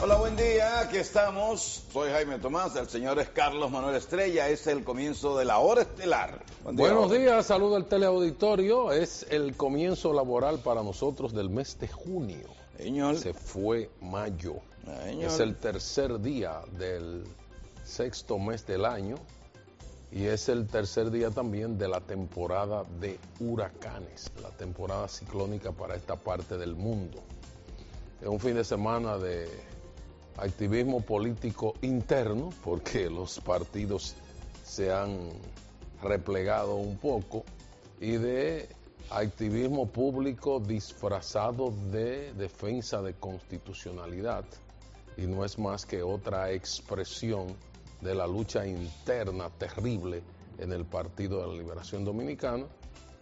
Hola, buen día, aquí estamos. Soy Jaime Tomás, el señor es Carlos Manuel Estrella. Es el comienzo de la hora estelar. Buenos días, saludo al teleauditorio. Es el comienzo laboral para nosotros del mes de junio. Señor. Se fue mayo. Señor. Es el tercer día del sexto mes del año y es el tercer día también de la temporada de huracanes, la temporada ciclónica para esta parte del mundo. Es un fin de semana de activismo político interno, porque los partidos se han replegado un poco, y de activismo público disfrazado de defensa de constitucionalidad, y no es más que otra expresión de la lucha interna terrible en el Partido de la Liberación Dominicana,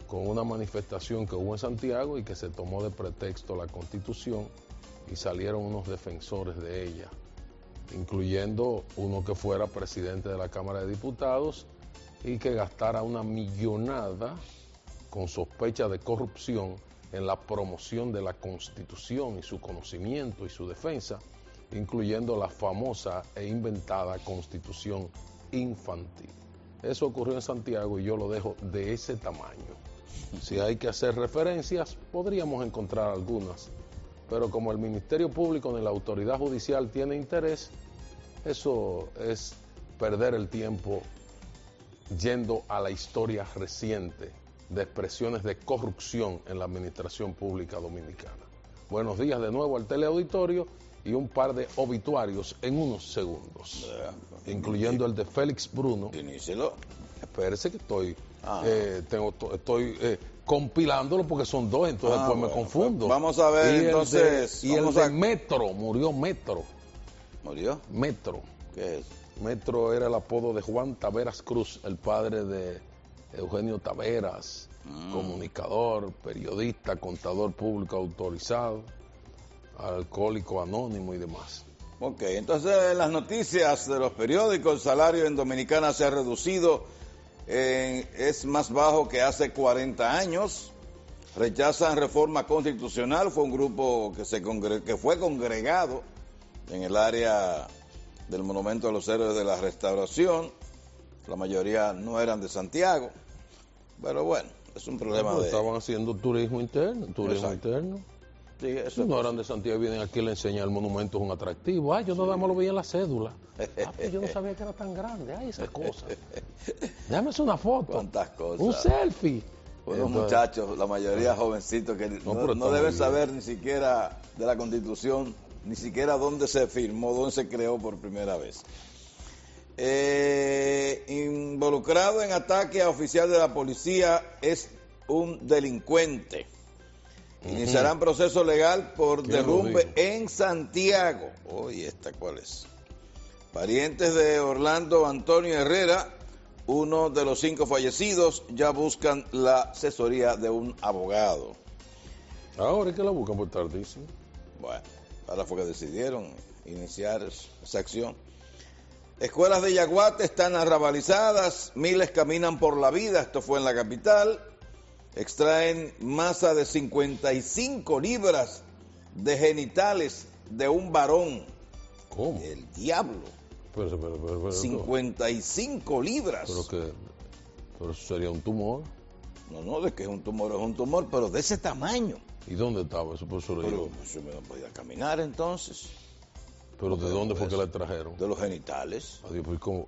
con una manifestación que hubo en Santiago y que se tomó de pretexto la Constitución, y salieron unos defensores de ella, incluyendo uno que fuera presidente de la Cámara de Diputados y que gastara una millonada con sospecha de corrupción en la promoción de la Constitución y su conocimiento y su defensa, incluyendo la famosa e inventada Constitución infantil. Eso ocurrió en Santiago y yo lo dejo de ese tamaño. Si hay que hacer referencias, podríamos encontrar algunas, pero como el Ministerio Público ni la autoridad judicial tiene interés, eso es perder el tiempo yendo a la historia reciente de expresiones de corrupción en la administración pública dominicana. Buenos días de nuevo al teleauditorio y un par de obituarios en unos segundos, incluyendo el de Félix Bruno. Inícielo. Espérese que estoy compilándolo porque son dos, entonces después me confundo. Vamos a ver, entonces. Y el de Metro, murió Metro. ¿Murió? Metro. ¿Qué es? Metro era el apodo de Juan Taveras Cruz, el padre de Eugenio Taveras, comunicador, periodista, contador público autorizado, alcohólico anónimo y demás. Ok, entonces en las noticias de los periódicos, el salario en Dominicana se ha reducido, es más bajo que hace 40 años. Rechazan reforma constitucional, fue un grupo que fue congregado en el área del Monumento a los Héroes de la Restauración. La mayoría no eran de Santiago, pero bueno, es un problema de... Estaban haciendo turismo interno, Exacto. interno. Sí, eso Si no eran de Santiago, vienen aquí y le enseñan el monumento, es un atractivo. Ay, yo nada más lo veía en la cédula. Pues yo no sabía que era tan grande. Ay, esas cosas. Déjame hacer una foto. Cuántas cosas. Un selfie. Unos muchachos, la mayoría jovencitos, que no deben saber ni siquiera de la Constitución, ni siquiera dónde se firmó, dónde se creó por primera vez. Involucrado en ataque a oficial de la policía es un delincuente. Iniciarán proceso legal por derrumbe en Santiago. Oye, ¿esta cuál es? Parientes de Orlando Antonio Herrera, uno de los 5 fallecidos, ya buscan la asesoría de un abogado. Ahora es que la buscan por tardísimo. Bueno, ahora fue que decidieron iniciar esa acción. Escuelas de Yaguate están arrabalizadas, miles caminan por la vida, esto fue en la capital. Extraen masa de 55 libras de genitales de un varón. ¿Cómo? El diablo. Pero 55 libras. Pero eso sería un tumor. No, de que es un tumor, pero de ese tamaño. ¿Y dónde estaba eso? Pero eso me no podía caminar entonces. ¿Pero de dónde fue que la trajeron? De los genitales. Adiós, pues ¿cómo?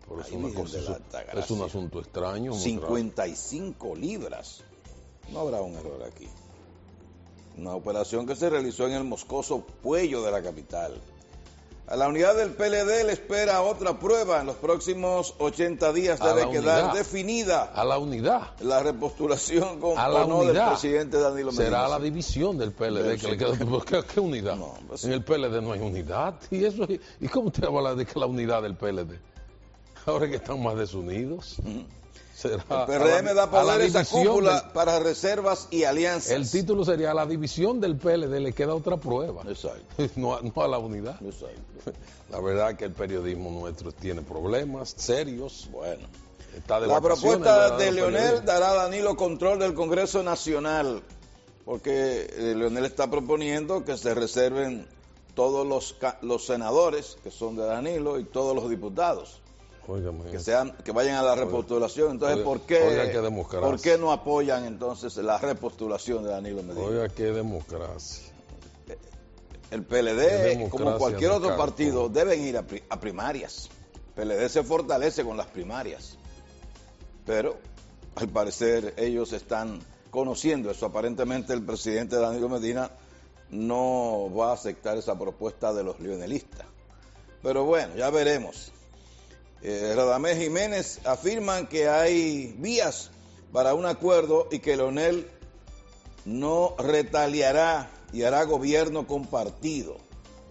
Pero es una cosa, es un asunto extraño. 55 libras. No habrá un error aquí. Una operación que se realizó en el Moscoso Puello de la capital. A la unidad del PLD le espera otra prueba. En los próximos 80 días debe quedar definida. A la unidad. La repostulación con o no del presidente Danilo Medina. Será la división del PLD que le queda. ¿Qué unidad? No, pues, en el PLD no hay unidad. ¿Y cómo usted habla de que la unidad del PLD? Ahora que están más desunidos. El PRM da poderes a cúpula para reservas y alianzas. El título sería: la división del PLD le queda otra prueba. Exacto. No a la unidad. Exacto. La verdad es que el periodismo nuestro tiene problemas serios. Bueno. La propuesta de Leonel dará a Danilo control del Congreso Nacional, porque Leonel está proponiendo que se reserven todos los senadores que son de Danilo y todos los diputados. Óigame, Que vayan a la repostulación. Entonces, ¿por qué no apoyan entonces la repostulación de Danilo Medina? Oiga, qué democracia. El PLD, como cualquier otro partido, deben ir a primarias. El PLD se fortalece con las primarias. Pero, al parecer, ellos están conociendo eso. Aparentemente, el presidente Danilo Medina no va a aceptar esa propuesta de los leonelistas. Pero bueno, ya veremos. Radamés Jiménez afirman que hay vías para un acuerdo y que Leonel no retaliará y hará gobierno compartido.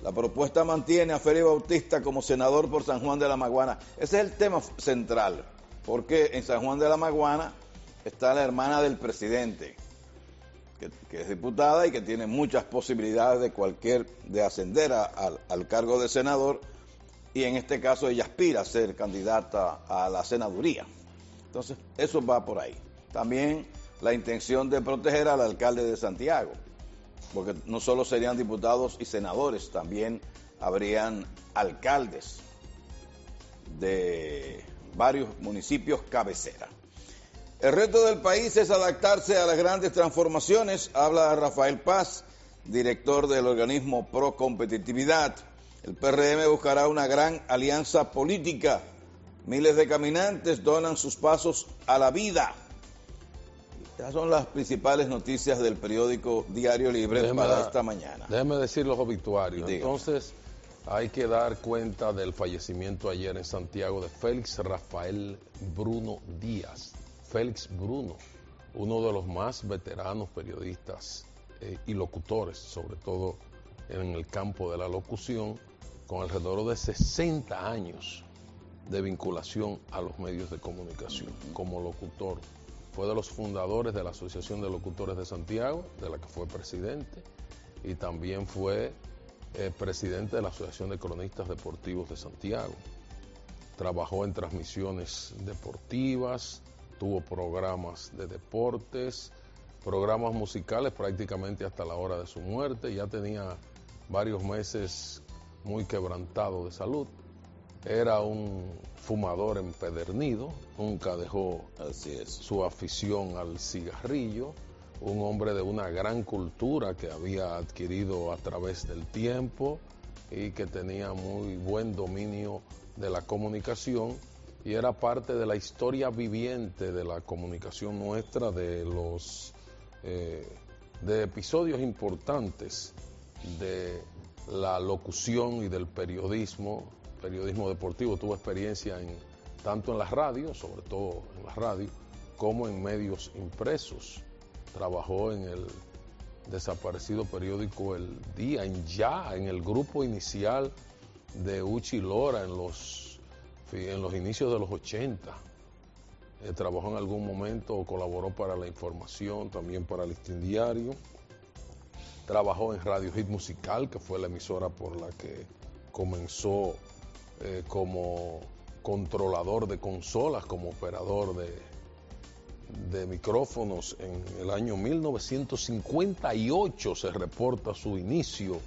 La propuesta mantiene a Félix Bautista como senador por San Juan de la Maguana. Ese es el tema central, porque en San Juan de la Maguana está la hermana del presidente, que es diputada y que tiene muchas posibilidades de ascender al cargo de senador, y en este caso ella aspira a ser candidata a la senaduría. Entonces, eso va por ahí. También la intención de proteger al alcalde de Santiago, porque no solo serían diputados y senadores, también habrían alcaldes de varios municipios cabecera. El reto del país es adaptarse a las grandes transformaciones, habla Rafael Paz, director del organismo Pro Competitividad. El PRM buscará una gran alianza política. Miles de caminantes donan sus pasos a la vida. Estas son las principales noticias del periódico Diario Libre para esta mañana. Déjeme decir los obituarios. Dígame. Entonces, hay que dar cuenta del fallecimiento ayer en Santiago de Félix Rafael Bruno Díaz. Félix Bruno, uno de los más veteranos periodistas y locutores, sobre todo en el campo de la locución, con alrededor de 60 años de vinculación a los medios de comunicación como locutor. Fue de los fundadores de la Asociación de Locutores de Santiago, de la que fue presidente, y también fue presidente de la Asociación de Cronistas Deportivos de Santiago. Trabajó en transmisiones deportivas, tuvo programas de deportes, programas musicales prácticamente hasta la hora de su muerte. Ya tenía varios meses muy quebrantado de salud. Era un fumador empedernido, nunca dejó su afición al cigarrillo, un hombre de una gran cultura que había adquirido a través del tiempo y que tenía muy buen dominio de la comunicación, y era parte de la historia viviente de la comunicación nuestra, de los de episodios importantes de la locución y del periodismo deportivo. Tuvo experiencia tanto en las radios, sobre todo en las radios, como en medios impresos. Trabajó en el desaparecido periódico El Día, en el grupo inicial de Uchi Lora en los inicios de los 80. Trabajó en algún momento o colaboró para La Información, también para el Listín Diario. Trabajó en Radio Hit Musical, que fue la emisora por la que comenzó como controlador de consolas, como operador de micrófonos. En el año 1958 se reporta su inicio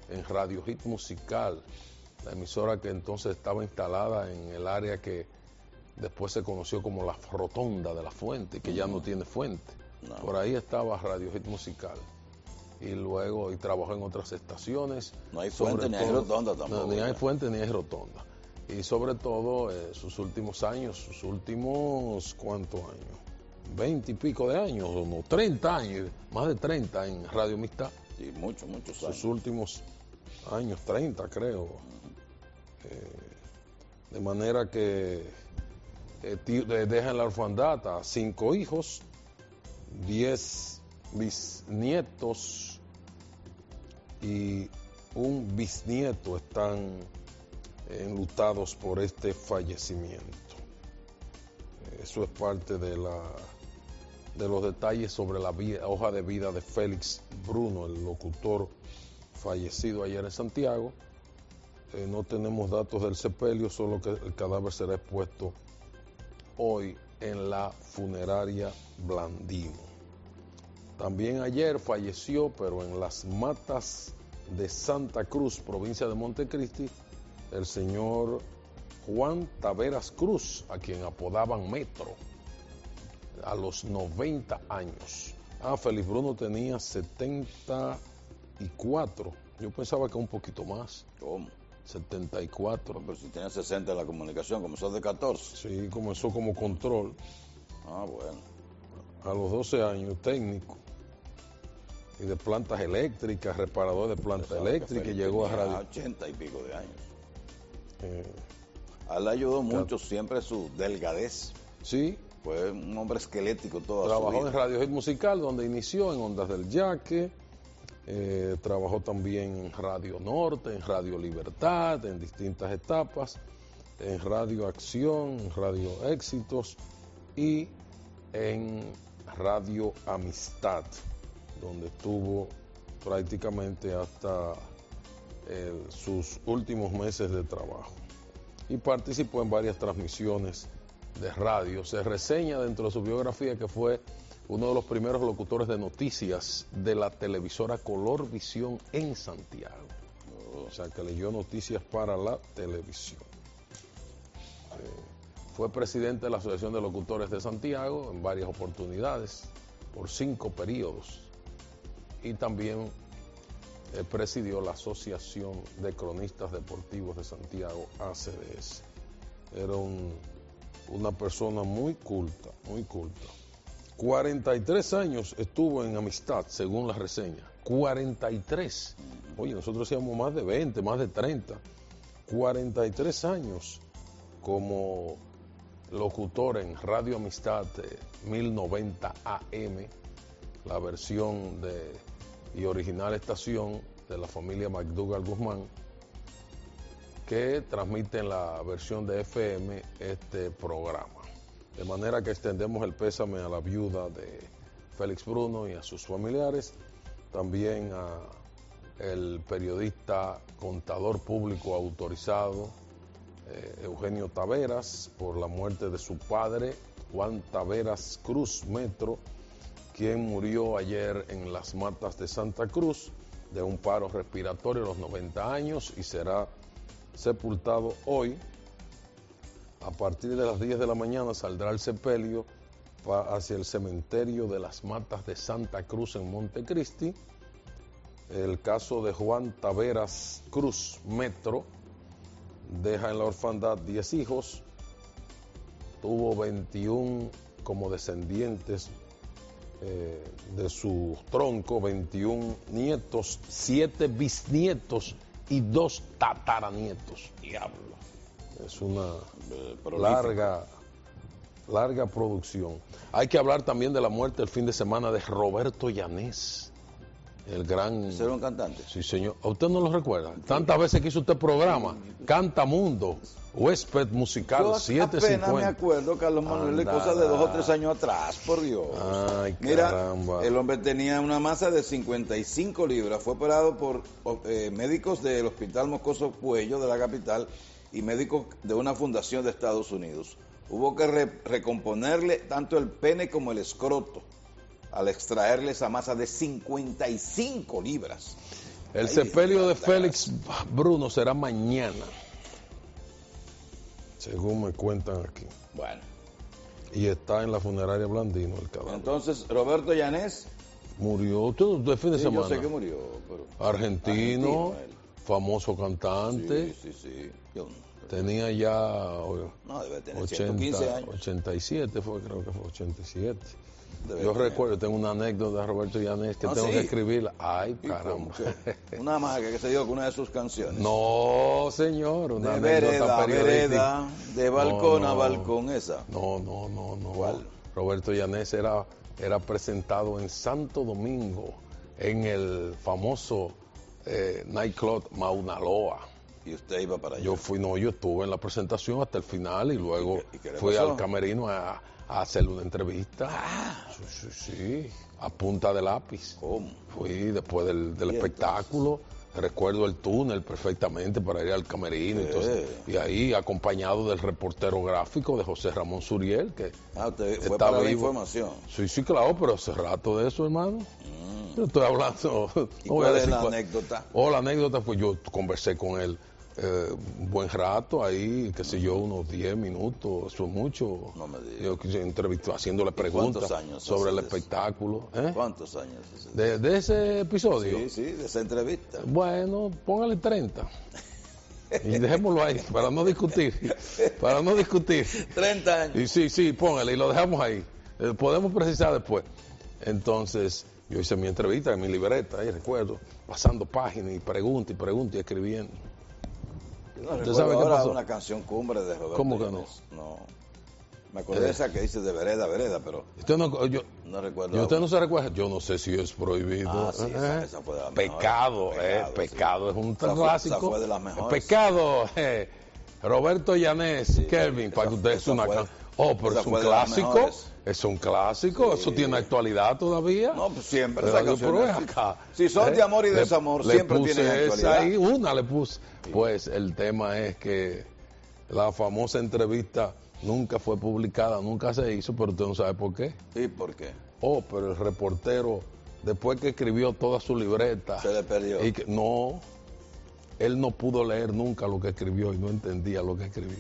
en Radio Hit Musical, la emisora que entonces estaba instalada en el área que después se conoció como la Rotonda de la Fuente, que ya no tiene fuente. Por ahí estaba Radio Hit Musical. Y luego trabajó en otras estaciones. No hay fuente ni hay rotonda tampoco. No, ni hay fuente ni hay rotonda. Y sobre todo sus últimos, ¿cuántos años? 20 y pico de años, o no, 30 años, más de 30 en Radio Amistad. Sí, muchos años. Sus últimos años, 30 creo. De manera que deja en la orfandad a 5 hijos, 10 bisnietos y un bisnieto están enlutados por este fallecimiento. Eso es parte de los detalles sobre la hoja de vida de Félix Bruno, el locutor fallecido ayer en Santiago. No tenemos datos del sepelio, solo que el cadáver será expuesto hoy en la funeraria Blandino. También ayer falleció, pero en Las Matas de Santa Cruz, provincia de Montecristi, el señor Juan Taveras Cruz, a quien apodaban Metro, a los 90 años. Félix Bruno tenía 74. Yo pensaba que un poquito más. ¿Cómo? 74. Pero si tenía 60 en la comunicación, comenzó de 14. Sí, comenzó como control. Bueno. A los 12 años, técnico. Y de plantas eléctricas, reparador de plantas eléctricas, y llegó a radio. 80 y pico de años. A él le ayudó mucho siempre su delgadez. Sí. Fue un hombre esquelético toda su vida. Trabajó en Radio Hit Musical, donde inició, en Ondas del Yaque. Trabajó también en Radio Norte, en Radio Libertad, en distintas etapas, en Radio Acción, en Radio Éxitos y en Radio Amistad, donde estuvo prácticamente hasta sus últimos meses de trabajo. Y participó en varias transmisiones de radio. Se reseña dentro de su biografía que fue uno de los primeros locutores de noticias de la televisora Color Visión en Santiago. O sea, que leyó noticias para la televisión. Fue presidente de la Asociación de Locutores de Santiago en varias oportunidades, por 5 periodos. Y también presidió la Asociación de Cronistas Deportivos de Santiago, ACDS. Era una persona muy culta, muy culta. 43 años estuvo en Amistad, según la reseña. 43. Oye, nosotros hacíamos más de 20, más de 30. 43 años como locutor en Radio Amistad 1090 AM, la versión y original estación de la familia McDougall Guzmán, que transmite en la versión de FM este programa. De manera que extendemos el pésame a la viuda de Félix Bruno y a sus familiares, también a el periodista contador público autorizado Eugenio Taveras, por la muerte de su padre Juan Taveras Cruz Metro, quien murió ayer en las Matas de Santa Cruz de un paro respiratorio a los 90 años y será sepultado hoy. A partir de las 10 de la mañana saldrá el sepelio hacia el cementerio de las Matas de Santa Cruz en Montecristi. El caso de Juan Taveras Cruz Metro deja en la orfandad 10 hijos, tuvo 21 como descendientes de su tronco, 21 nietos, 7 bisnietos y 2 tataranietos. Diablo. Es una larga producción. Hay que hablar también de la muerte el fin de semana de Roberto Llanés, el gran... ¿Ese era un cantante? Sí, señor. ¿A usted no lo recuerda? Tantas veces que hizo usted programa, Canta Mundo, huésped musical, yo 750. Apenas me acuerdo, Carlos Manuel, de cosas de 2 o 3 años atrás, por Dios. Ay, mira, caramba. El hombre tenía una masa de 55 libras, fue operado por médicos del Hospital Moscoso Puello de la capital y médicos de una fundación de Estados Unidos. Hubo que recomponerle tanto el pene como el escroto al extraerle esa masa de 55 libras. El sepelio de Félix Bruno será mañana, según me cuentan aquí. Bueno. Y está en la funeraria Blandino el cadáver. Entonces, Roberto Llanés murió de fin de semana. Yo sé que murió, pero... Argentino, famoso cantante. Sí. Tenía ya... No, debe tener 115 años. 87 fue, creo que fue 87. Yo recuerdo, tengo una anécdota de Roberto Llanés que tengo que escribirla. Ay, caramba. Una más que se dio con una de sus canciones. No, señor, una de anécdota vereda, de balcón a balcón, esa. No. ¿Cuál? Roberto Llanés era presentado en Santo Domingo, en el famoso nightclub Mauna Loa. ¿Y usted iba para allá? Yo estuve en la presentación hasta el final y luego ¿Y qué fui pasó? al camerino a hacerle una entrevista. Sí, a punta de lápiz. ¿Cómo? Fui después del espectáculo, recuerdo el túnel perfectamente para ir al camerino. Y ahí acompañado del reportero gráfico de José Ramón Suriel, que usted fue está para vivo. la información. Sí, claro, pero hace rato de eso, hermano. Yo estoy hablando. ¿Y cuál es la anécdota? La anécdota fue yo conversé con él un buen rato ahí, qué sé yo, unos 10 minutos, eso es mucho. No me digas. Yo entrevistó haciéndole preguntas sobre el espectáculo. ¿Cuántos años? ¿De ese episodio? Sí, de esa entrevista. Bueno, póngale 30. Y dejémoslo ahí, para no discutir. 30 años. Y sí, póngale, y lo dejamos ahí. Podemos precisar después. Entonces, yo hice mi entrevista en mi libreta, ahí recuerdo, pasando páginas y preguntas y escribiendo. No recuerdo ahora una canción cumbre de Roberto. ¿Cómo que no? No. Me acuerdo de esa que dice de vereda, pero usted no recuerdo. ¿Y usted no se recuerda? Yo no sé si es prohibido. Sí, esa fue de las Pecado, mejores. Pecado sí. Es un clásico. Esa fue de las mejores. Pecado, Roberto Llanes, sí, Kelvin, para que usted es una canción. Pero es un clásico. Es un clásico, sí. Eso tiene actualidad todavía. No, pues siempre esa canción acá. Si son de amor y desamor, siempre tienen actualidad. Ahí una le puse. Sí. Pues el tema es que la famosa entrevista nunca fue publicada, nunca se hizo, pero usted no sabe por qué. ¿Y por qué? Pero el reportero, después que escribió toda su libreta... Se le perdió. Él no pudo leer nunca lo que escribió y no entendía lo que escribió.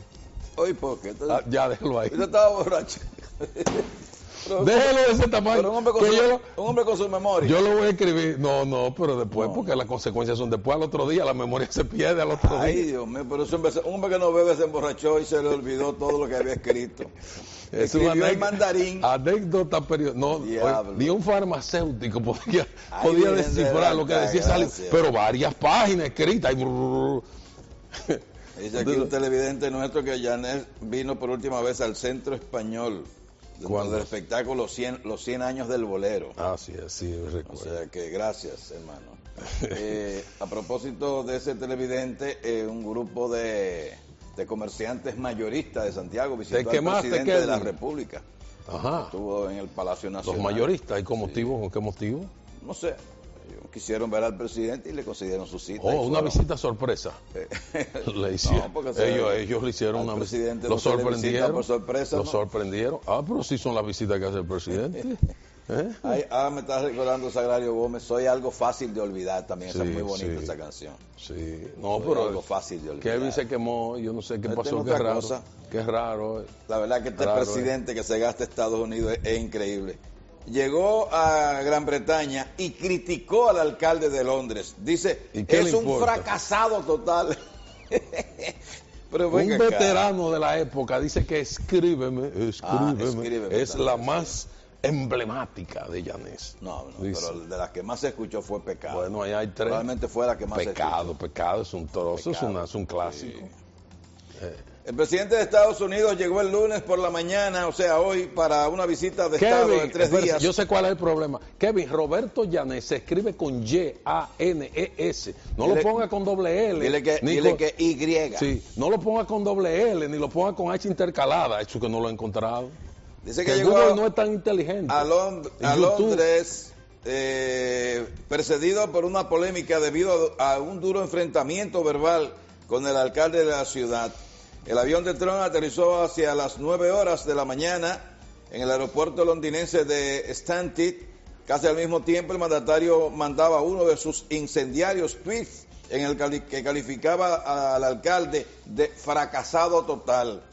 Oye, ¿por qué? Ya déjalo ahí. Usted estaba borracho. Déjelo de ese tamaño. Pero un hombre con su memoria. Yo lo voy a escribir. No, pero después, porque las consecuencias son después, al otro día, la memoria se pierde al otro día. Ay, Dios mío, pero un hombre que no bebe se emborrachó y se le olvidó todo lo que había escrito. Es una mandarín. Anécdota periodística. No, ni un farmacéutico podía descifrar lo que decía Salim, pero varias páginas escritas. Dice aquí un televidente nuestro que Llanes vino por última vez al Centro Español del espectáculo los 100 años del bolero. Sí, recuerdo. O sea que gracias, hermano. A propósito de ese televidente, un grupo de comerciantes mayoristas de Santiago visitó al presidente de la República. Ajá. Estuvo en el Palacio Nacional. Los mayoristas, ¿y con motivo? ¿Con qué motivo? No sé. Quisieron ver al presidente y le concedieron su cita. Una visita sorpresa. Le hicieron. No, ellos le hicieron una visita. Lo sorprendieron. Por sorpresa, lo sorprendieron. Pero sí son las visitas que hace el presidente. Me está recordando Sagrario Gómez. Soy algo fácil de olvidar también. Esa es muy bonita esa canción. Sí. Pero algo fácil de olvidar. Kevin se quemó. Yo no sé qué pasó. Qué raro. Qué raro. La verdad que este presidente que se gasta Estados Unidos es increíble. Llegó a Gran Bretaña y criticó al alcalde de Londres. Dice, es un fracasado total. Pero un veterano de la época dice que escríbeme. Es la más emblemática de Llanes. No, pero de las que más se escuchó fue Pecado. Bueno, ahí hay 3. Probablemente fue la que más se escuchó. Pecado es un trozo, es un clásico. Sí. El presidente de Estados Unidos llegó el lunes por la mañana, o sea, hoy, para una visita de Estado de 3 días. Yo sé cuál es el problema. Kevin, Roberto Llanes se escribe con Y-A-N-E-S. No lo ponga con doble L. Dile que Y. Sí, no lo ponga con doble L, ni lo ponga con H intercalada. Eso que no lo he encontrado. Dice que llegó no es tan inteligente. A Londres, precedido por una polémica debido a un duro enfrentamiento verbal con el alcalde de la ciudad. El avión de Trump aterrizó hacia las 9 horas de la mañana en el aeropuerto londinense de Stansted. Casi al mismo tiempo, el mandatario mandaba uno de sus incendiarios tweets en el que calificaba al alcalde de fracasado total.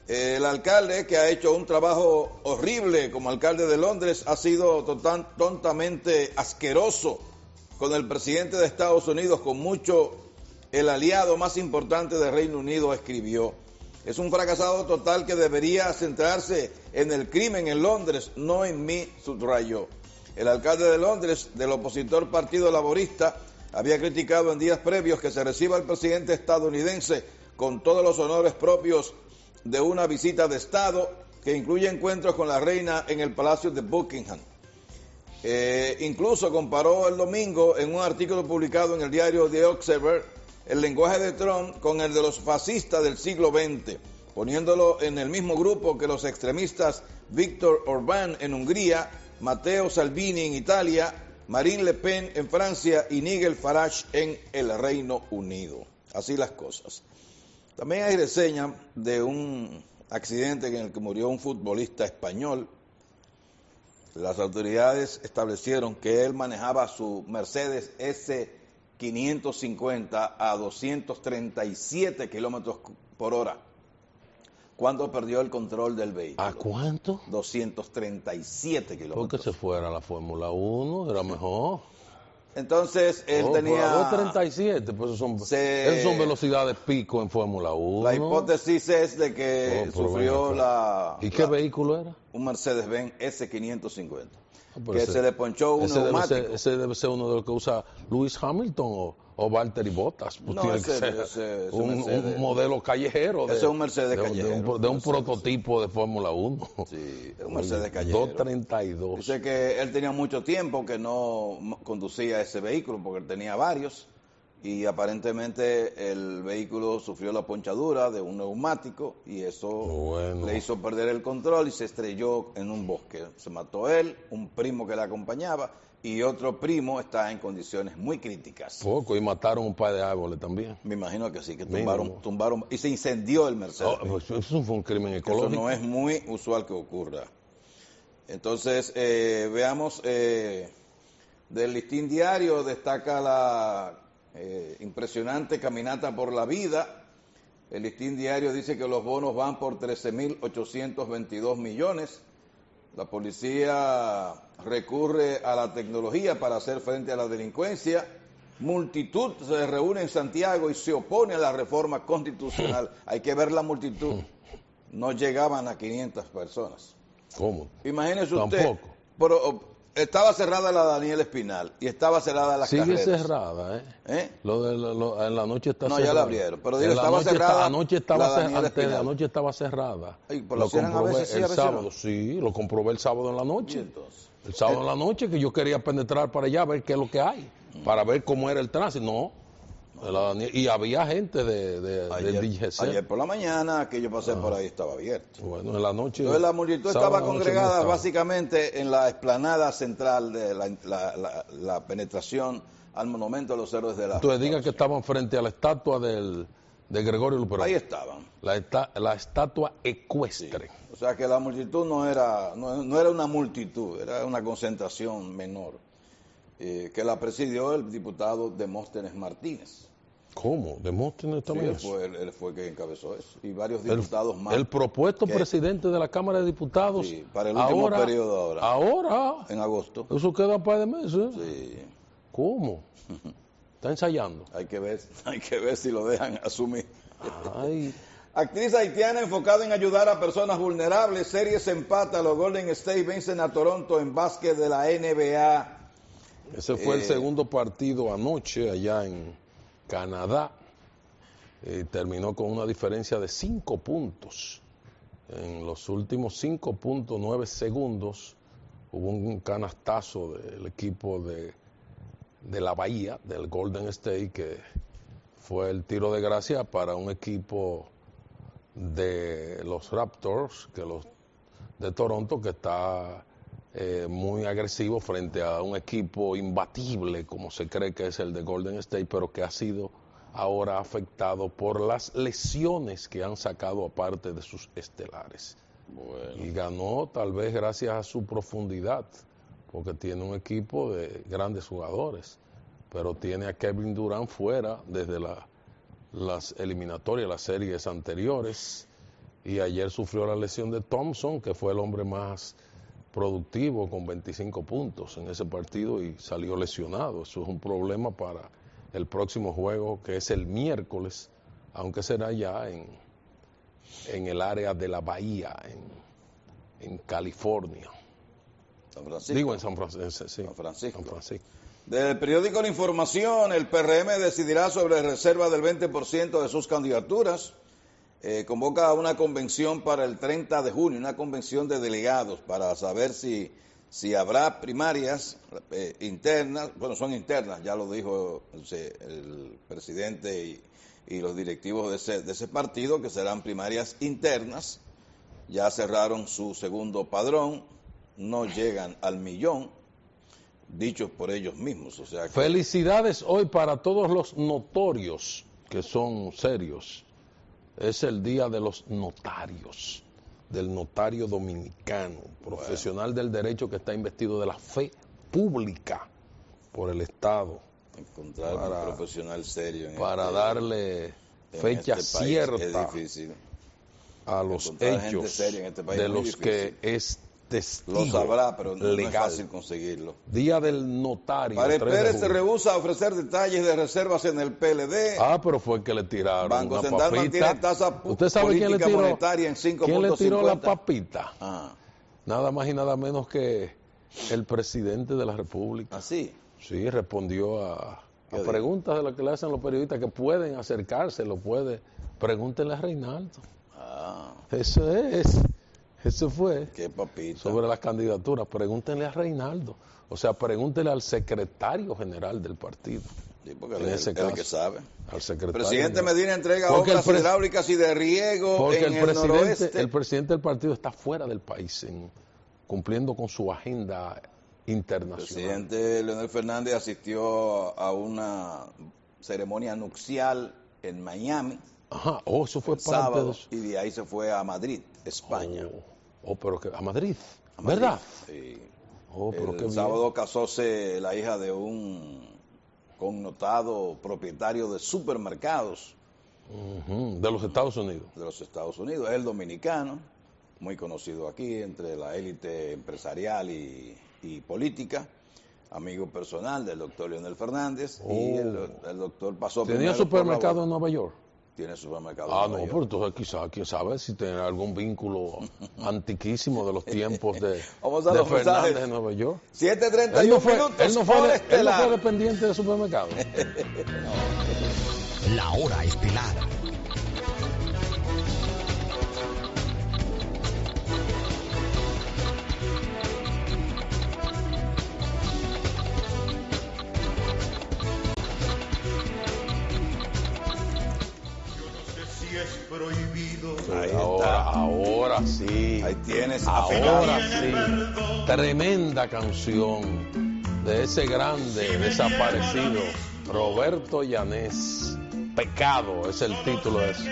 El alcalde, que ha hecho un trabajo horrible como alcalde de Londres, ha sido tontamente asqueroso con el presidente de Estados Unidos, con mucho... El aliado más importante del Reino Unido, escribió. Es un fracasado total que debería centrarse en el crimen en Londres, no en mí, subrayó. El alcalde de Londres, del opositor Partido Laborista, había criticado en días previos que se reciba al presidente estadounidense con todos los honores propios de una visita de Estado que incluye encuentros con la reina en el Palacio de Buckingham. Incluso comparó el domingo en un artículo publicado en el diario The Observer el lenguaje de Trump con el de los fascistas del siglo XX, poniéndolo en el mismo grupo que los extremistas Viktor Orbán en Hungría, Matteo Salvini en Italia, Marine Le Pen en Francia y Nigel Farage en el Reino Unido. Así las cosas. También hay reseña de un accidente en el que murió un futbolista español. Las autoridades establecieron que él manejaba su Mercedes S550 a 237 kilómetros por hora cuando perdió el control del vehículo. ¿A cuánto? 237 kilómetros. Porque se fuera a la Fórmula 1, era mejor. Entonces, él tenía... 237, pues esos son velocidades pico en Fórmula 1. La hipótesis es de que sufrió ¿Y qué vehículo era? Un Mercedes-Benz S550. Que se le ponchó un neumático. Ese debe ser uno de los que usa Lewis Hamilton o Valtteri Bottas. Pues no, tiene que ser un modelo callejero. Ese es un Mercedes callejero. De un prototipo de Fórmula 1. Sí, un Mercedes callejero. 232. Dice que él tenía mucho tiempo que no conducía ese vehículo porque él tenía varios y aparentemente el vehículo sufrió la ponchadura de un neumático y eso le hizo perder el control y se estrelló en un bosque. Se mató él, un primo que le acompañaba y otro primo está en condiciones muy críticas. Poco, y mataron un par de árboles también. Me imagino que sí, que tumbaron y se incendió el Mercedes. Pues eso fue un crimen ecológico. Eso no es muy usual que ocurra. Entonces, veamos, del Listín Diario destaca la impresionante caminata por la vida. El Listín Diario dice que los bonos van por 13.822 millones. La policía recurre a la tecnología para hacer frente a la delincuencia. Multitud se reúne en Santiago y se opone a la reforma constitucional. Hay que ver la multitud. No llegaban a 500 personas. ¿Cómo? Imagínese usted. Tampoco. Pero estaba cerrada la Daniel Espinal y estaba cerrada las carreras. Sigue cerrada, ¿eh? En la noche está cerrada. No, ya la abrieron, pero digo, estaba cerrada. Anoche estaba cerrada. Ay, pero lo comprobé el sábado, no. Sí, lo comprobé el sábado en la noche. Entonces, el sábado en la noche que yo quería penetrar para allá a ver qué es lo que hay, para ver cómo era el tránsito. No. Y había gente del DGC. Ayer por la mañana que yo pasé por ahí estaba abierto. Bueno, en la noche. Entonces la multitud estaba congregada básicamente en la explanada central de la penetración al monumento de los héroes de la... Entonces diga que estaban frente a la estatua de Gregorio Luperón. Ahí estaban. La estatua ecuestre. Sí. O sea que la multitud no era una multitud, era una concentración menor. Que la presidió el diputado Demóstenes Martínez. ¿Cómo? ¿Demóstenes también? Sí, él fue el que encabezó eso. Y varios diputados más. El propuesto presidente de la Cámara de Diputados. Sí, para el último periodo ahora. ¿Ahora? En agosto. Eso queda un par de meses. Sí. ¿Cómo? Está ensayando. Hay que ver si lo dejan asumir. Ay. Actriz haitiana enfocada en ayudar a personas vulnerables. Series empata. Los Golden State vencen a Toronto en básquet de la NBA. Ese fue el segundo partido anoche allá en Canadá. Terminó con una diferencia de 5 puntos. En los últimos 5.9 segundos hubo un canastazo del equipo de la Bahía, del Golden State, que fue el tiro de gracia para un equipo de los Raptors, de Toronto, que está muy agresivo frente a un equipo imbatible como se cree que es el de Golden State, pero que ha sido ahora afectado por las lesiones que han sacado aparte de sus estelares. Bueno. Y ganó tal vez gracias a su profundidad, porque tiene un equipo de grandes jugadores, pero tiene a Kevin Durant fuera desde las eliminatorias, las series anteriores, y ayer sufrió la lesión de Thompson, que fue el hombre más productivo con 25 puntos en ese partido y salió lesionado. Eso es un problema para el próximo juego, que es el miércoles, aunque será ya en el área de la Bahía, en California. San Francisco. Digo en San Francisco. Sí, San Francisco. San Francisco. Del periódico La Información, el PRM decidirá sobre reserva del 20% de sus candidaturas. Convoca a una convención para el 30 de junio, una convención de delegados para saber si habrá primarias internas. Bueno, son internas, ya lo dijo el presidente y los directivos de ese partido, que serán primarias internas. Ya cerraron su segundo padrón, no llegan al 1.000.000, dichos por ellos mismos. O sea que... Felicidades hoy para todos los notorios, que son serios. Es el día de los notarios. del notario dominicano, profesional del derecho que está investido de la fe pública por el Estado. Encontrar un profesional serio para darle fecha cierta es difícil. A los hechos de los que es testigo. Lo sabrá, pero no es fácil conseguirlo. Día del notario. Pared Pérez se rehúsa a ofrecer detalles de reservas en el PLD. Pero fue que le tiraron Banco una Central papita. Mantiene tasa ¿Usted sabe quién le tiró? Monetaria en 5.50. ¿Quién le tiró la papita? Ah. Nada más y nada menos que el presidente de la República. ¿Ah, sí? Sí, respondió a preguntas de las que le hacen los periodistas que pueden acercarse, pregúntenle a Reinaldo. Eso fue. Qué papita. Sobre las candidaturas, pregúntenle a Reinaldo. O sea, pregúntenle al secretario general del partido. Sí, porque él es el que sabe. Al secretario. El presidente Medina entrega porque obras hidráulicas y de riego en el noroeste. El presidente del partido está fuera del país, cumpliendo con su agenda internacional. El presidente Leonel Fernández asistió a una ceremonia nupcial en Miami. Ajá, eso fue parte sábado, de eso. Y de ahí se fue a Madrid, España. Pero que a Madrid, ¿verdad? Sí. Pero el sábado casóse la hija de un connotado propietario de supermercados. De los Estados Unidos. De los Estados Unidos. Él dominicano, muy conocido aquí entre la élite empresarial y política, amigo personal del doctor Leonel Fernández. Y el doctor pasó. ¿Tenía supermercado en Nueva York? Tiene supermercado en Nueva York. Pero entonces quizás, quién sabe si tiene algún vínculo antiquísimo de los tiempos de Fernández en Nueva York. 7:31 minutos. Él no fue dependiente de supermercado. La hora estelar. Prohibido. Ahora sí. Ahí tienes. Ahora sí. Tremenda canción de ese grande desaparecido Roberto Llanés. Pecado es el título de eso.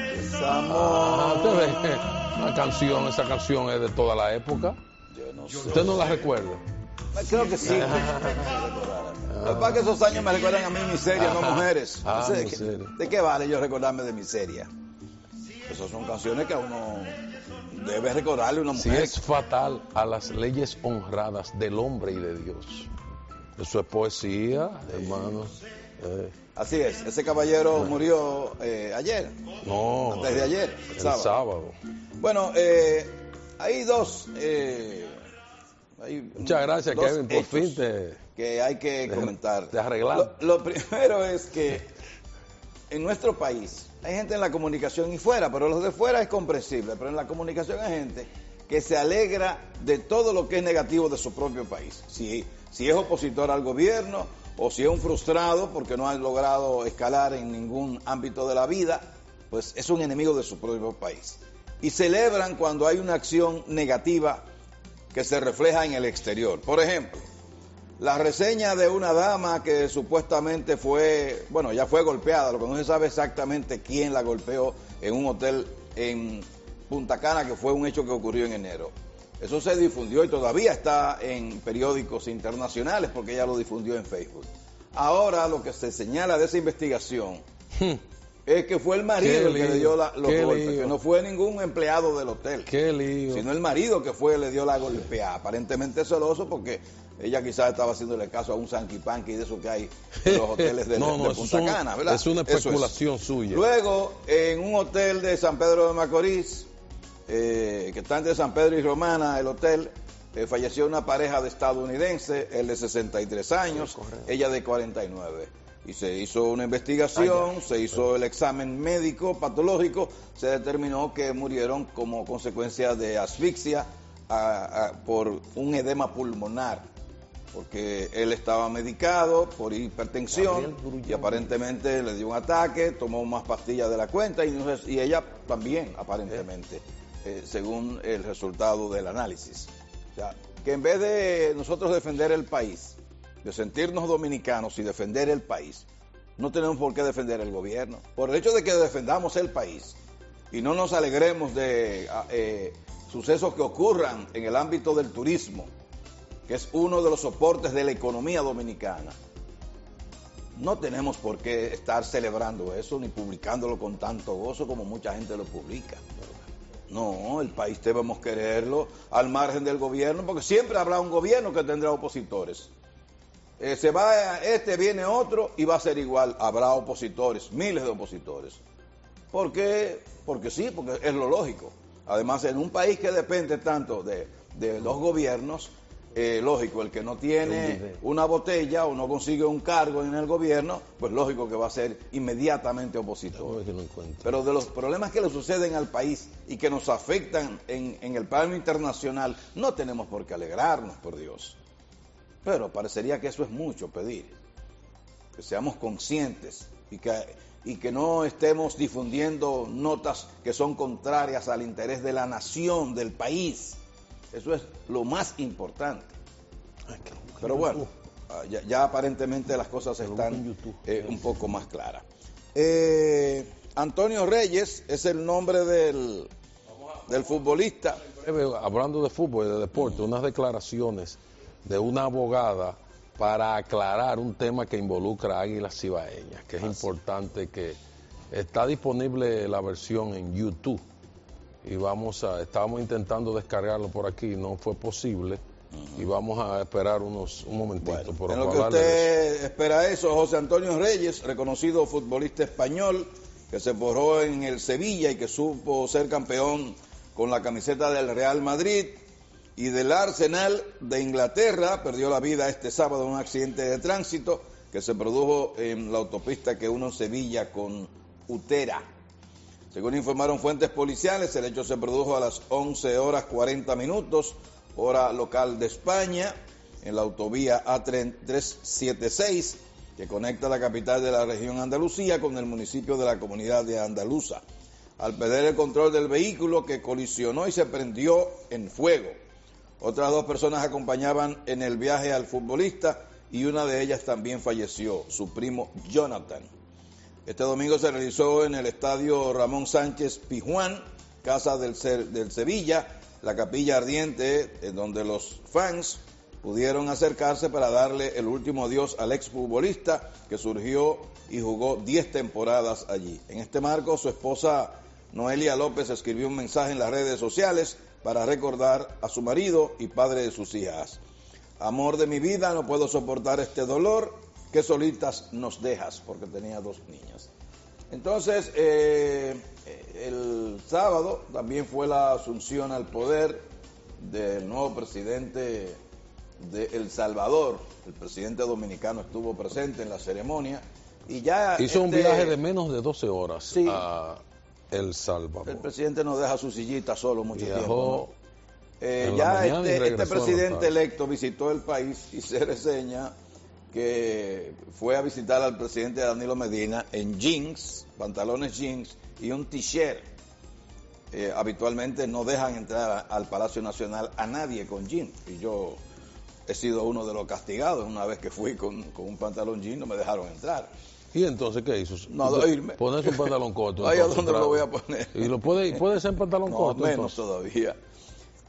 Esa canción es de toda la época. Yo no sé. ¿Usted no la recuerda? Creo que sí. Lo que pasa es que esos años me recuerdan a mí miseria, no mujeres. ¿De qué vale yo recordarme de miseria? Esas son canciones que a uno debe recordarle a una mujer. Si es fatal a las leyes honradas del hombre y de Dios. Eso es poesía, hermano. Así es. Ese caballero murió ayer. No. Antes de ayer. El sábado. Bueno, hay dos... muchas gracias, Kevin, por fin que hay que comentar. Te arreglar. Lo primero es que en nuestro país hay gente en la comunicación y fuera, pero los de fuera es comprensible, pero en la comunicación hay gente que se alegra de todo lo que es negativo de su propio país. Si es opositor al gobierno o si es un frustrado porque no ha logrado escalar en ningún ámbito de la vida, pues es un enemigo de su propio país. Y celebran cuando hay una acción negativa que se refleja en el exterior. Por ejemplo, la reseña de una dama que supuestamente ya fue golpeada, lo que no se sabe exactamente quién la golpeó en un hotel en Punta Cana, que fue un hecho que ocurrió en enero. Eso se difundió y todavía está en periódicos internacionales porque ella lo difundió en Facebook. Ahora lo que se señala de esa investigación es que fue el marido el que le dio los golpes, que no fue ningún empleado del hotel. Qué lío. Sino el marido que le dio la golpeada, aparentemente celoso porque ella quizás estaba haciéndole caso a un sanquipanqui de eso que hay en los hoteles de Punta Cana, ¿verdad? Es una especulación suya. Luego, en un hotel de San Pedro de Macorís, que está entre San Pedro y Romana, el hotel, falleció una pareja de estadounidense, él de 63 años, ella de 49. Y se hizo una investigación, se hizo el examen médico, patológico, se determinó que murieron como consecuencia de asfixia por un edema pulmonar, porque él estaba medicado por hipertensión y aparentemente le dio un ataque, tomó más pastillas de la cuenta y ella también, aparentemente, según el resultado del análisis. O sea, que en vez de nosotros defender el país, de sentirnos dominicanos y defender el país, no tenemos por qué defender el gobierno. Por el hecho de que defendamos el país y no nos alegremos de sucesos que ocurran en el ámbito del turismo, que es uno de los soportes de la economía dominicana, no tenemos por qué estar celebrando eso ni publicándolo con tanto gozo como mucha gente lo publica. No, el país debemos quererlo al margen del gobierno, porque siempre habrá un gobierno que tendrá opositores. Se va este, viene otro y va a ser igual. Habrá opositores, miles de opositores. ¿Por qué? Porque sí, porque es lo lógico. Además, en un país que depende tanto de los gobiernos, lógico, el que no tiene una botella o no consigue un cargo en el gobierno, pues lógico que va a ser inmediatamente opositor. Pero de los problemas que le suceden al país y que nos afectan en el plano internacional, no tenemos por qué alegrarnos, por Dios. Pero parecería que eso es mucho pedir, que seamos conscientes y que no estemos difundiendo notas que son contrarias al interés de la nación, del país. Eso es lo más importante. Pero bueno, ya aparentemente las cosas están un poco más claras. Antonio Reyes es el nombre del futbolista. Hablando de fútbol y de deporte, unas declaraciones de una abogada para aclarar un tema que involucra a Águilas Cibaeñas, que es importante, que está disponible la versión en YouTube. Y estábamos intentando descargarlo por aquí, no fue posible, y vamos a esperar un momentito. Bueno, en lo que usted espera eso, José Antonio Reyes, reconocido futbolista español, que se forjó en el Sevilla y que supo ser campeón con la camiseta del Real Madrid y del Arsenal de Inglaterra, perdió la vida este sábado en un accidente de tránsito que se produjo en la autopista que une Sevilla con Utera. Según informaron fuentes policiales, el hecho se produjo a las 11:40, hora local de España, en la autovía A376, que conecta la capital de la región Andalucía con el municipio de la Comunidad de Andaluza. Al perder el control del vehículo, que colisionó y se prendió en fuego. Otras 2 personas acompañaban en el viaje al futbolista y una de ellas también falleció, su primo Jonathan. Este domingo se realizó en el estadio Ramón Sánchez Pizjuán, casa del Sevilla, la capilla ardiente, en donde los fans pudieron acercarse para darle el último adiós al exfutbolista que surgió y jugó 10 temporadas allí. En este marco, su esposa Noelia López escribió un mensaje en las redes sociales para recordar a su marido y padre de sus hijas. Amor de mi vida, no puedo soportar este dolor, que solitas nos dejas, porque tenía 2 niñas. Entonces, el sábado también fue la asunción al poder del nuevo presidente de El Salvador. El presidente dominicano estuvo presente en la ceremonia y ya hizo un viaje de menos de 12 horas a El Salvador. El presidente no deja su sillita solo mucho tiempo, ¿no? Ya este presidente electo visitó el país y se reseña que fue a visitar al presidente Danilo Medina en jeans, pantalones jeans y un t-shirt. Habitualmente no dejan entrar al Palacio Nacional a nadie con jeans, y yo he sido uno de los castigados. Una vez que fui con un pantalón jeans no me dejaron entrar. ¿Y entonces qué hizo? No, irme. Ponerse un pantalón corto. ¿Ahí a dónde lo voy a poner? ¿Y puede ser pantalón corto? Menos todavía.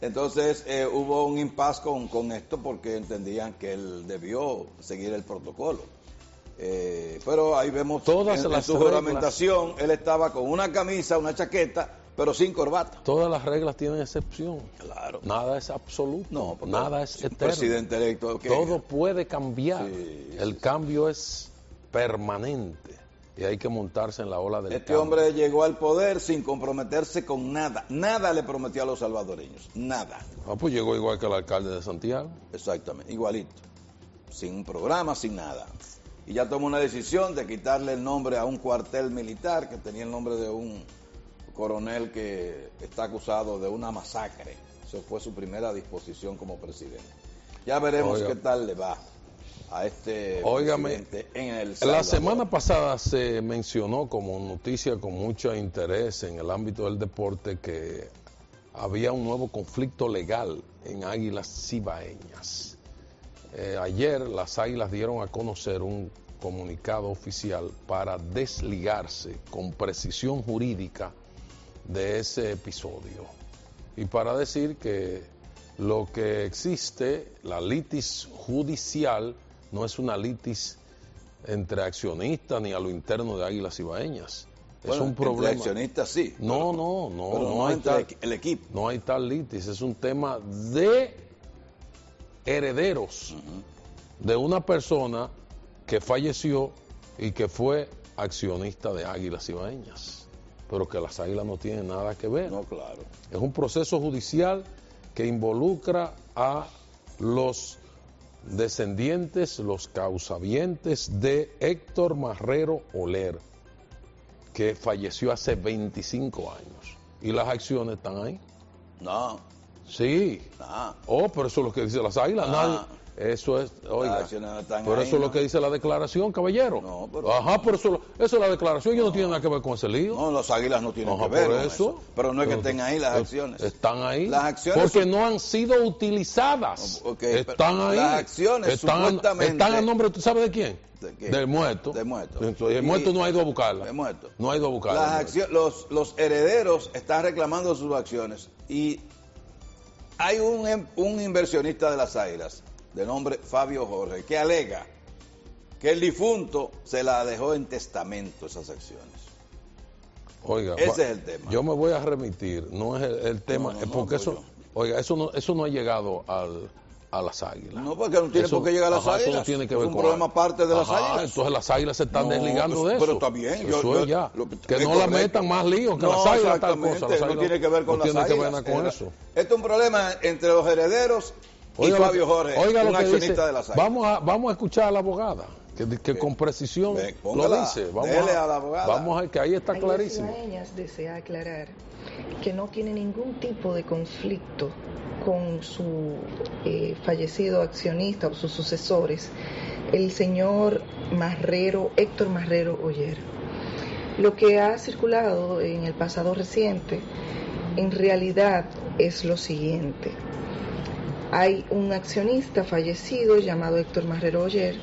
Entonces hubo un impasse con esto porque entendían que él debió seguir el protocolo. Pero ahí vemos en su juramentación, él estaba con una camisa, una chaqueta, pero sin corbata. Todas las reglas tienen excepción. Claro. Nada es absoluto. No, nada es eterno. Presidente electo. Todo puede cambiar. Sí, el cambio es permanente. Y hay que montarse en la ola del cambio. Hombre llegó al poder sin comprometerse con nada. Nada le prometió a los salvadoreños. Nada. Pues llegó igual que el alcalde de Santiago. Exactamente, igualito. Sin un programa, sin nada. Y ya tomó una decisión de quitarle el nombre a un cuartel militar que tenía el nombre de un coronel que está acusado de una masacre. Eso fue su primera disposición como presidente. Ya veremos qué tal le va a este presidente en El Salvador. La semana pasada se mencionó como noticia con mucho interés en el ámbito del deporte que había un nuevo conflicto legal en Águilas Cibaeñas. Ayer las Águilas dieron a conocer un comunicado oficial para desligarse con precisión jurídica de ese episodio. y para decir que lo que existe, la litis judicial, no es una litis entre accionistas ni a lo interno de Águilas Ibaeñas. Bueno, es un problema. Entre accionistas sí. No, pero no hay entre tal, el equipo. No hay tal litis, es un tema de herederos de una persona que falleció y que fue accionista de Águilas Ibaeñas, pero que las Águilas no tienen nada que ver. No, claro. Es un proceso judicial que involucra a los descendientes, los causavientes de Héctor Marrero Oller, que falleció hace 25 años. ¿Y las acciones están ahí? No. Sí. No. Oh, pero eso es lo que dice las Águilas. Nadie, eso es, oiga, Las acciones no están pero ahí, eso es ¿no? lo que dice la declaración, caballero. No, pero... Ajá, pero eso es la declaración, yo no tiene nada que ver con ese lío. No, las Águilas no tienen Ajá, que ver por con eso. Pero no es que estén ahí las acciones. Están ahí. Las acciones porque no han sido utilizadas. Okay, están ahí. Las acciones supuestamente... Están a nombre, ¿tú sabes de quién? ¿De qué? Del muerto. Del muerto. Entonces, el muerto no ha ido a buscarla. El muerto. No ha ido a buscarla. Los herederos están reclamando sus acciones y hay un inversionista de las Águilas de nombre Fabio Jorge que alega que el difunto se la dejó en testamento esas acciones. Oiga, ese es el tema. Yo me voy a remitir, no es el tema, porque eso, oiga, eso no ha llegado a las Águilas. No, porque no tiene por qué llegar a las Águilas. Eso no tiene que ver es un problema aparte de las Águilas. Entonces las Águilas se están desligando de eso. Pero está bien. Que no la metan más lío, que las Águilas tal cosa. Las no tiene que ver con las Águilas. No tiene que ver con eso. Esto es un problema entre los herederos y Fabio Jorge, un accionista de las Águilas. Vamos a escuchar a la abogada, que con precisión lo dice. Dele a la abogada. Vamos a ver que ahí está clarísimo. Águilas Ibaeñas desea aclarar que no tiene ningún tipo de conflicto con su fallecido accionista o sus sucesores, el señor Héctor Marrero Oller. Lo que ha circulado en el pasado reciente, en realidad es lo siguiente. Hay un accionista fallecido llamado Héctor Marrero Oller,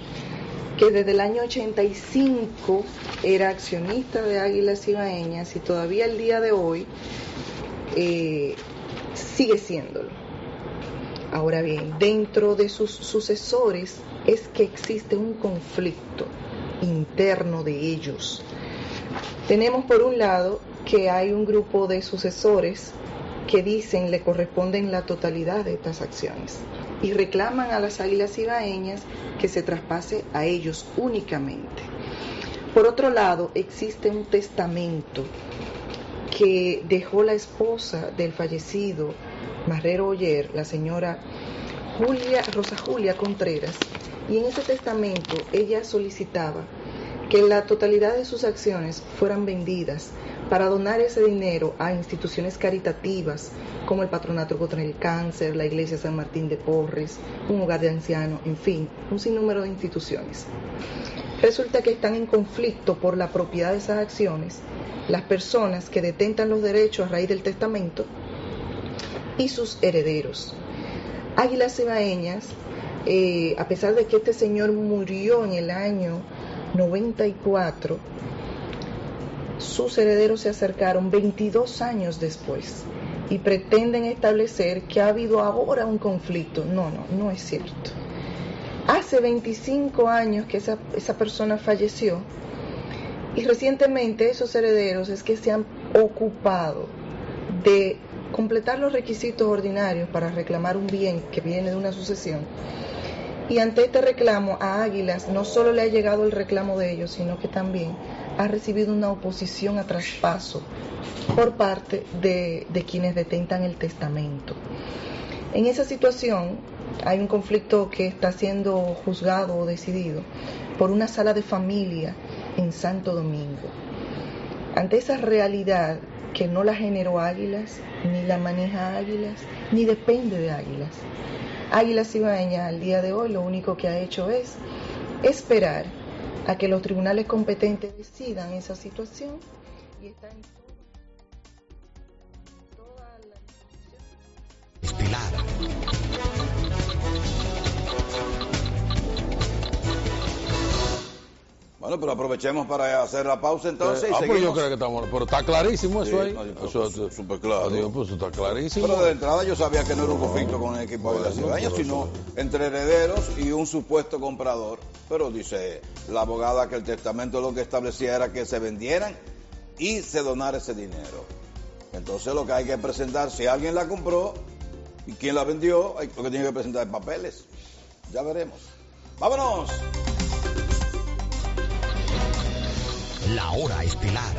que desde el año 85 era accionista de Águilas Ibaeñas y todavía el día de hoy sigue siéndolo. Ahora bien, dentro de sus sucesores es que existe un conflicto interno de ellos. Tenemos por un lado que hay un grupo de sucesores que dicen le corresponden la totalidad de estas acciones y reclaman a las Águilas Ibaeñas que se traspase a ellos únicamente. Por otro lado, existe un testamento que dejó la esposa del fallecido Marrero Oller, la señora Rosa Julia Contreras, y en ese testamento ella solicitaba que la totalidad de sus acciones fueran vendidas para donar ese dinero a instituciones caritativas como el Patronato contra el Cáncer, la Iglesia San Martín de Porres, un hogar de ancianos, en fin, un sinnúmero de instituciones. Resulta que están en conflicto por la propiedad de esas acciones las personas que detentan los derechos a raíz del testamento y sus herederos. Águilas Ibaeñas, a pesar de que este señor murió en el año 94, sus herederos se acercaron 22 años después y pretenden establecer que ha habido ahora un conflicto. No es cierto. Hace 25 años que esa persona falleció y recientemente esos herederos es que se han ocupado de completar los requisitos ordinarios para reclamar un bien que viene de una sucesión. Y ante este reclamo a Águilas no solo le ha llegado el reclamo de ellos, sino que también ha recibido una oposición a traspaso por parte de quienes detentan el testamento. En esa situación hay un conflicto que está siendo juzgado o decidido por una sala de familia en Santo Domingo. Ante esa realidad que no la generó Águilas, ni la maneja Águilas, ni depende de Águilas. Águilas Ibaeñas al día de hoy lo único que ha hecho es esperar a que los tribunales competentes decidan esa situación y está en toda la estelar. Bueno, pero aprovechemos para hacer la pausa entonces y pero seguimos. yo creo que estamos... Pero está clarísimo eso Sí, ahí. no, Eso súper claro. Adiós, pues está clarísimo. Pero de entrada yo sabía que no era un conflicto con el equipo de la Cibaeña, sino entre herederos y un supuesto comprador. Pero dice la abogada que el testamento lo que establecía era que se vendieran y se donara ese dinero. Entonces lo que hay que presentar, si alguien la compró y quién la vendió, lo que tiene que presentar es papeles. Ya veremos. ¡Vámonos! La hora estelar.